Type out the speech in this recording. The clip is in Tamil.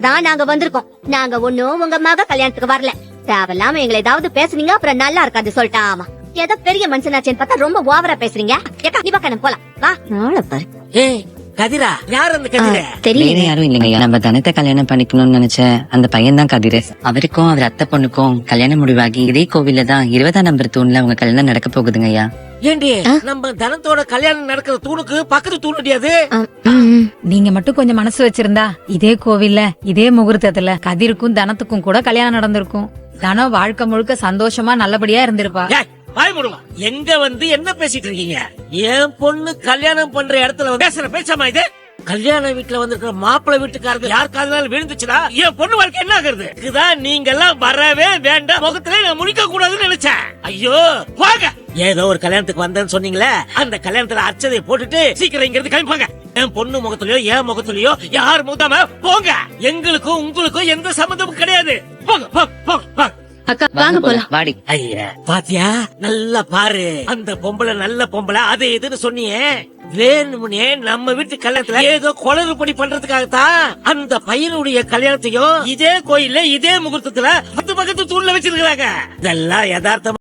தான் நாங்க வந்திருக்கோம். நாங்க ஒண்ணும் உங்க மக கல்யாணத்துக்கு வரல. தேவையில்லாம எங்களை ஏதாவது பேசுனீங்க அப்புறம் நல்லா இருக்காது சொல்லிட்டாமா. ஏதோ பெரிய மனுஷனாச்சேன்னு பார்த்தா ரொம்ப ஓவரா பேசுறீங்க. ஏக்கா நீ பக்கம் போலாம் வா. நாளை பாரு. ஏய் கதிரா, யார் அந்த கதிர? தெரியல வேற யாரும் இல்லைங்க. நம்ம தனத்தை கல்யாணம் பண்ணிக்கணும்னு நினைச்ச அந்த பையன் தான் கதிரு. அவருக்கும் அவர் அத்தை பொண்ணுக்கும் கல்யாணம் முடிவாகி இதே கோவில்ல தான் 20ஆம் நம்பர் தூண்ல அவங்க கல்யாணம் நடக்க போகுதுங்க ஐயா. ஏண்டி நம்ம தனத்தோட கல்யாணம் நடக்கிற தூணுக்கு பக்கத்து தூண் முடியாது? நீங்க மட்டும் கொஞ்சம் மனசு வச்சிருந்தா இதே கோவில்ல இதே முகூர்த்தத்துல கதிருக்கும் தனத்துக்கும் கூட கல்யாணம் நடந்திருக்கும். தனம் வாழ்க்கை முழுக்க சந்தோஷமா நல்லபடியா இருந்திருப்பா. வாய் மூடுவா. எங்க வந்து என்ன பேசிட்டு இருக்கீங்க? என் பொண்ணு கல்யாணம் பண்ற இடத்துல வந்து பேசுற பேசாமா இது? கல்யாண வீட்டுல வந்திருக்கிற மாப்பிள்ளை வீட்டுக்காரங்க யார் காதனால விழுந்துச்சுன்னா என் பொண்ணு வாழ்க்கை என்ன ஆகுறது? இதுதான் நீங்க எல்லாம் வரவே வேண்டாம். முகத்திலே நான் முடிக்க கூடாதுன்னு நினைச்சேன். ஐயோ வாங்க. ஏதோ ஒரு கல்யாணத்துக்கு வந்தேன்னு சொன்னீங்களே, அந்த கல்யாணத்துல அர்ச்சதை போட்டுட்டு சீக்கிரம் இங்க இருந்து கிளம்பிப்பாங்க. என் பொண்ணு முகத்திலயோ என் முகத்திலயோ யார் முகத்தாம போங்க. எங்களுக்கும் உங்களுக்கும் எந்த சம்மந்தமும் கிடையாது. போங்க போங்க. அக்கா வாங்க போலாம். வாடி. ஐயா பாத்தியா, நல்லா பாரு. அந்த பொம்பளை நல்ல பொம்பளை அது இதுன்னு சொன்னியே, வேணும்னே நம்ம வீட்டு கல்யாணத்துல ஏதோ குளறுபடி பண்றதுக்காகத்தான் அந்த பையனுடைய கல்யாணத்தையும் இதே கோயில்ல இதே முகூர்த்தத்துல பக்கத்து தூண்ல வச்சிருக்காங்க. இதெல்லாம் யதார்த்தமா